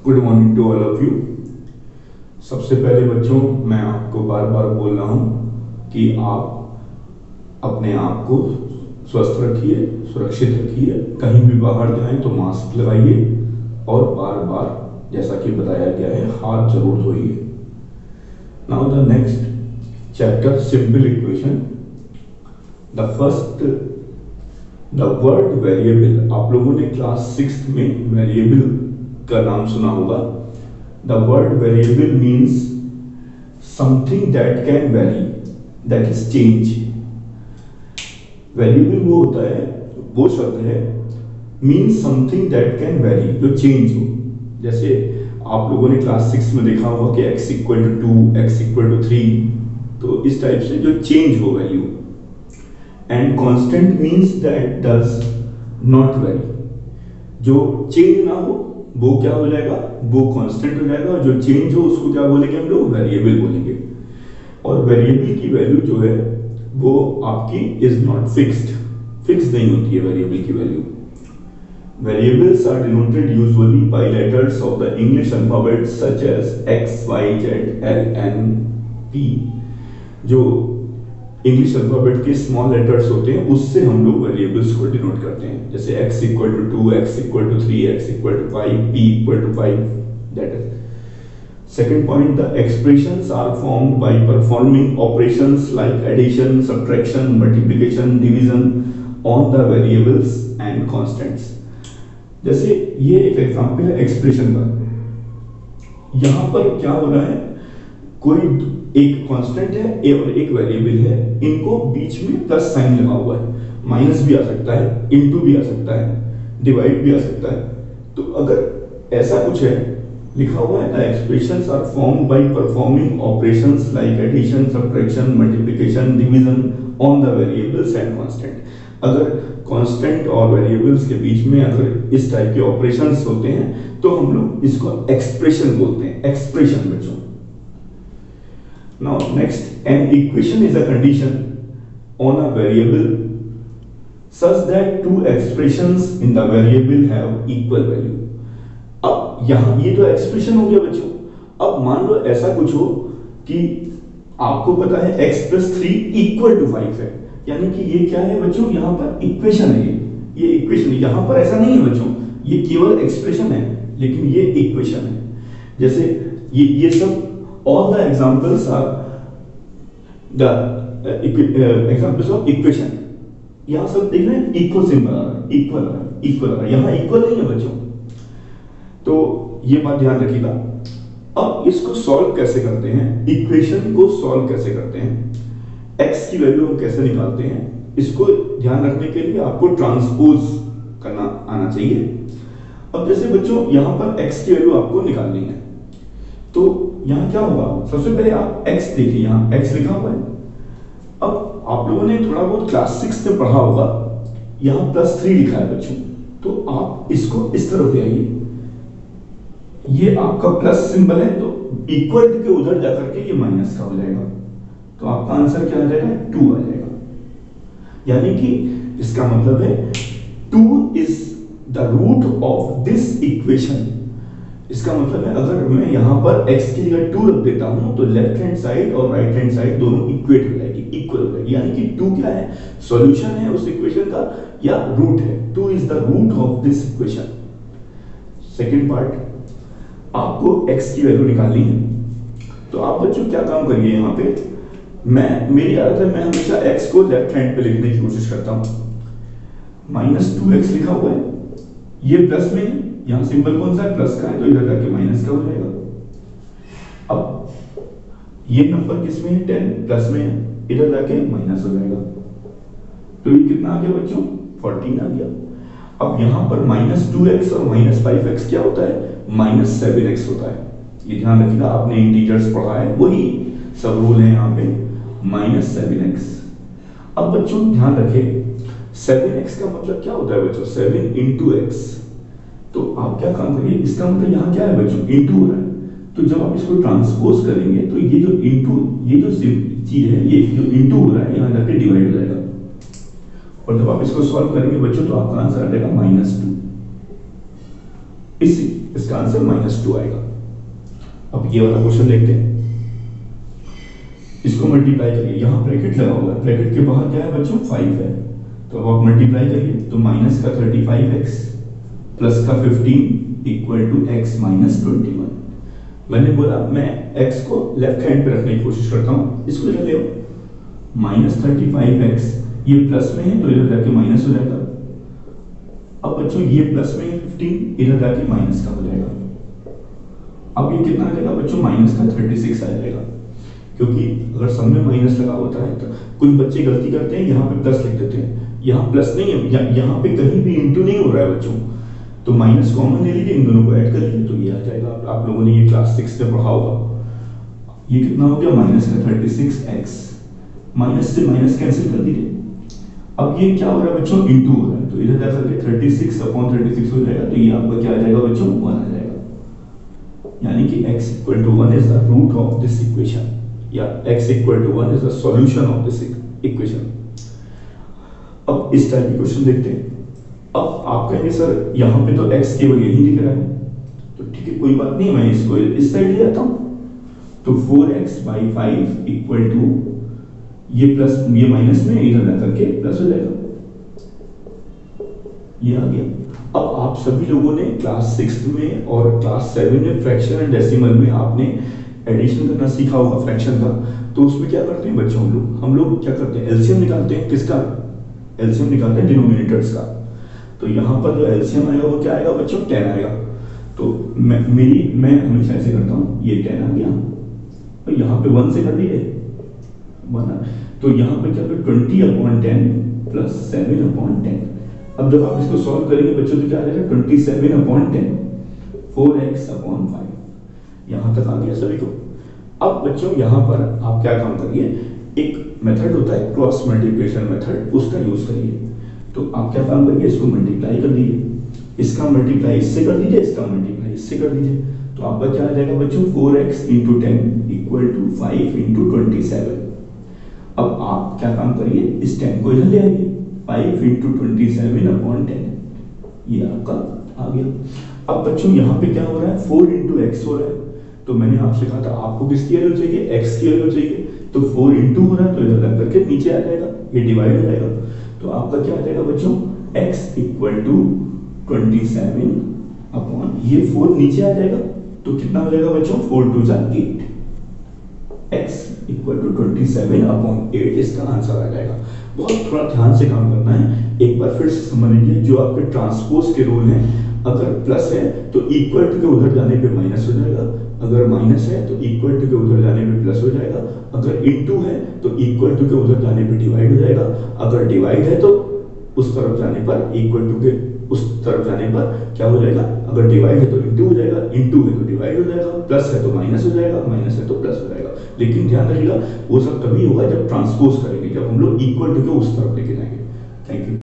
Good morning to all of you. सबसे पहले बच्चों, मैं आपको बार बार बोल रहा हूँ कि आप अपने आप को स्वस्थ रखिए, सुरक्षित रखिए। कहीं भी बाहर जाएं तो मास्क लगाइए और बार बार जैसा कि बताया गया है हाथ जरूर धोइए। Now the next chapter, simple equation. The first, the word variable. आप लोगों ने क्लास 6 में वेरिएबल का नाम सुना होगा। The word variable means something that can very, that is change. Variable वो होता है, वो शब्द है means something that can very, जो चेंज हो। जैसे आप लोगों ने क्लास 6 में देखा होगा कि x equal to 2, x equal to 3, तो इस टाइप से जो चेंज हो value. And constant means that does not vary, जो चेंज ना हो वो क्या हो जाएगा, वो कांस्टेंट हो जाएगा, और जो चेंज हो उसको क्या बोलेंगे हम लोग, वेरिएबल बोलेंगे। और वेरिएबल की वैल्यू जो है वो आपकी इज नॉट फिक्स्ड, फिक्स नहीं होती है वेरिएबल की value. Variables are denoted usually by letters of the English alphabet such as x, y, z, l, n, p। जो इंग्लिश अल्फाबेट के स्मॉल लेटर्स होते हैं उससे हम लोग वेरिएबल्स को डिनोट करते हैं। जैसे x equal to 2, x equal to 3, x equal to 5, p equal to 5, that is. Second point, the expressions are formed by performing operations like addition, subtraction, multiplication, division on the variables and constants. जैसे ये एक example है expression का। यहां पर क्या हो रहा है, कोई एक कांस्टेंट है और एक वेरिएबल है, इनको बीच में प्लस साइन लगा हुआ है। माइनस भी आ सकता है, इनटू भी आ सकता है, डिवाइड भी आ सकता है। तो अगर ऐसा कुछ है, लिखा हुआ है the expressions are formed by performing operations like addition, subtraction, multiplication, division on the variables and constant. अगर कांस्टेंट और वेरिएबल्स के बीच में अगर इस टाइप के ऑपरेशंस होते हैं तो हम लोग इसको एक्सप्रेशन बोलते हैं, एक्सप्रेशन बच्चों। Now next, an equation is a condition on a variable such that two expressions in the variable have equal value. अब यहाँ ये तो एक्सप्रेशन हो गया बच्चों। अब मान लो ऐसा कुछ हो कि आपको पता है x प्लस 3 इक्वल टू 5 है, यानी कि ये क्या है बच्चों, यहाँ पर इक्वेशन है। ये इक्वेशन, यहाँ पर ऐसा नहीं है बच्चों, ये केवल एक्सप्रेशन है, लेकिन ये इक्वेशन है। जैसे ये सब all the examples are the examples of equation। यहाँ सब देख रहे हैं इक्वल सिंबल आ रहा है, इक्वल आ रहा है, इक्वल आ रहा है, यहाँ इक्वल नहीं है बच्चों। तो ये बात ध्यान रखिएगा। अब इसको सॉल्व कैसे करते हैं, इक्वेशन को सॉल्व कैसे करते हैं, x की वैल्यू हम कैसे निकालते हैं, इसको ध्यान रखने के लिए आपको ट्रांसपोज करना आना चाहिए। अब जैसे बच्चों यहाँ पर x की वैल्यू आपको निकालनी है, तो यहाँ क्या होगा, सबसे पहले आप x देखिए, यहाँ x लिखा हुआ है। अब आप लोगों ने थोड़ा बहुत क्लास 6 में पढ़ा होगा, यहाँ प्लस 3 लिखा है बच्चों, तो आप इसको इस तरफ ले आइए। ये आपका प्लस सिंबल है, तो इक्वल के उधर जाकर के ये माइनस का हो जाएगा, तो आपका आंसर क्या आ जाएगा, 2 आ जाएगा। यानी कि इसका मतलब है 2 is the root of this equation. इसका मतलब है अगर मैं यहाँ पर x की जगह 2 रख देता हूँ तो लेफ्ट हैंड साइड और राइट हैंड साइड दोनों इक्वेट हो जाएगी, इक्वल हो जाएगी। यानी कि 2 क्या है, सॉल्यूशन है उस इक्वेशन का या रूट है। 2 is the root of this equation. Second part, आपको x की वैल्यू निकालनी है, तो आप बच्चों क्या काम करिए, यहाँ पे मेरी आदत है, मैं हमेशा x को लेफ्ट हैंड पे लिखने की कोशिश करता हूँ। -2x लिखा हुआ है, ये प्लस में है, यहाँ सिंबल कौन सा है, प्लस का है, तो इधर जाके माइनस का हो जाएगा। अब ये नंबर किसमें है, 10 प्लस में है, इधर जाके माइनस हो जाएगा। तो ये कितना आ गया बच्चों, 14 आ गया। अब यहाँ पर -2x और -5x क्या होता है, -7x होता है। ये ध्यान रखिएगा, आपने इंटीजर्स पढ़ा है, वही सब रूल है यहाँ पे, -7x। अब बच्चों ध्यान रखें, 7x का मतलब क्या होता है बच्चों, 7 into x। तो आप क्या काम करिए, इसका मतलब यहाँ क्या है बच्चों, इनटू हो रहा है, तो जब आप इसको ट्रांसपोज करेंगे तो ये जो इनटू, ये जो चीज है, ये जो इनटू हो रहा है यहाँ जाके डिवाइड हो जाएगा, और जब आप इसको सॉल्व करेंगे बच्चों तो आपका आंसर आ जाएगा -2। इसका आंसर -2 आएगा। अब ये वाला क्वेश्चन देखते हैं, इसको मल्टीप्लाई करिए, यहाँ ब्रैकेट लगा हुआ है, ब्रैकेट के बाहर क्या है बच्चों 5 है, तो अब आप मल्टीप्लाई करिए, तो माइनस का 35x प्लस का 15 इक्वल टू x माइनस 21। मैंने बोला मैं x को लेफ्ट हैंड पे रखने की कोशिश करता हूँ, इसको इधर ले आओ, माइनस 35x ये प्लस में है तो इधर जाके माइनस हो जाएगा। अब बच्चों ये प्लस में है 15, इधर जाके माइनस का हो जाएगा। अब ये कितना आ जाएगा बच्चों, माइनस का 36 आ जाएगा, क्योंकि अगर सब में माइनस लगा होता है तो कुछ बच्चे गलती करते हैं, यहाँ पे प्लस लिख देते हैं, यहाँ प्लस नहीं है, यहाँ पे कहीं भी इंटू नहीं हो रहा है बच्चों, तो माइनस कॉमन ले लीजिए, इन दोनों को ऐड कर लीजिए तो ये आ जाएगा। आप लोगों ने ये क्लास 6 में पढ़ा होगा। ये कितना हो गया, माइनस का 36x, माइनस से माइनस कैंसिल कर दीजिए। अब ये क्या हो रहा है बच्चों, इंटू हो रहा है, तो इधर जाकर के 36/36 हो जाएगा, तो ये आपका क्या आ जाएगा बच्चों, 1 आ जाएगा। यानी कि x equal to 1 is the root of this equation, या x equal to 1 is the solution of this equation. अब इस टाइप के क्वेश्चन देखते हैं। अब आप कहेंगे सर यहाँ पे तो x केवल यही दिख रहा है, तो ठीक है कोई बात नहीं, मैं इसको इस साइड ले जाता हूँ, तो 4x/5 इक्वल टू ये प्लस ये माइनस में इधर जाकर के प्लस हो जाएगा, ये आ गया। अब आप सभी लोगों ने क्लास 6 में और क्लास 7 में फ्रैक्शन एंड डेसिमल में आपने एडिशन करना सीखा होगा फ्रैक्शन का, तो उसमें क्या करते हैं बच्चों, हम लोग क्या करते हैं, एलसीएम निकालते हैं। किसका एलसीएम निकालते हैं, डिनोमिनेटर्स का। तो यहाँ पर जो एलसीएम आएगा वो क्या आएगा बच्चों, 10 आएगा। तो मैं हमेशा ऐसे करता हूँ, ये 10 आ गया और यहाँ पे 1 से कर दिए 1, तो यहाँ पे क्या 20/10 प्लस 7/10। अब जब आप इसको सॉल्व करेंगे बच्चों तो क्या आ जाएगा, 27/10 4x/5। यहाँ तक आ गया सभी को। अब बच्चों यहाँ पर आप क्या काम करिए, एक मेथड होता है क्रॉस मल्टीप्लिकेशन मेथड, उसका यूज करिए। तो आप क्या काम करिए, इसको मल्टीप्लाई कर दीजिए, इसका मल्टीप्लाई इससे कर दीजिए, इसका मल्टीप्लाई इससे कर दीजिए, तो आपका क्या आ जाएगा बच्चों, 4x × 10 इक्वल टू 5 × 27। अब आप क्या काम करिए, इस 10 को इधर ले आइए, 5 × 27/10, ये आपका आ गया। अब बच्चों यहाँ पे क्या हो रहा है, 4 × x हो रहा है, तो मैंने आपसे कहा था आपको किसकी वैल्यू चाहिए, x की वैल्यू चाहिए, तो 4 × हो रहा है तो इधर लग करके नीचे आ जाएगा, ये डिवाइड हो जाएगा, तो आपका क्या आ जाएगा बच्चों, x इक्वल टू 27 अपॉन ये 4 नीचे आ जाएगा, तो कितना हो जाएगा बच्चों, 4 × 2 = 8, x इक्वल टू 27/8 इसका आंसर आ जाएगा। बहुत थोड़ा ध्यान से काम करना है, एक बार फिर से समझ लीजिए, जो आपके ट्रांसपोज के रूल हैं, अगर प्लस है तो इक्वल टू के उधर जाने पे माइनस हो जाएगा, अगर माइनस है तो इक्वल टू के उधर जाने पे प्लस हो जाएगा, अगर इनटू है तो इक्वल टू के उधर जाने पे डिवाइड हो जाएगा, अगर डिवाइड है तो उस तरफ जाने पर इक्वल टू के उस तरफ जाने पर क्या हो जाएगा, अगर डिवाइड है तो इनटू हो जाएगा, इनटू है तो डिवाइड हो जाएगा, प्लस है तो माइनस हो जाएगा, माइनस है तो प्लस हो जाएगा। लेकिन ध्यान रखिएगा वो सब तभी होगा जब ट्रांसपोज करेंगे, जब हम लोग इक्वल टू के उस तरफ लेके जाएंगे। Thank you.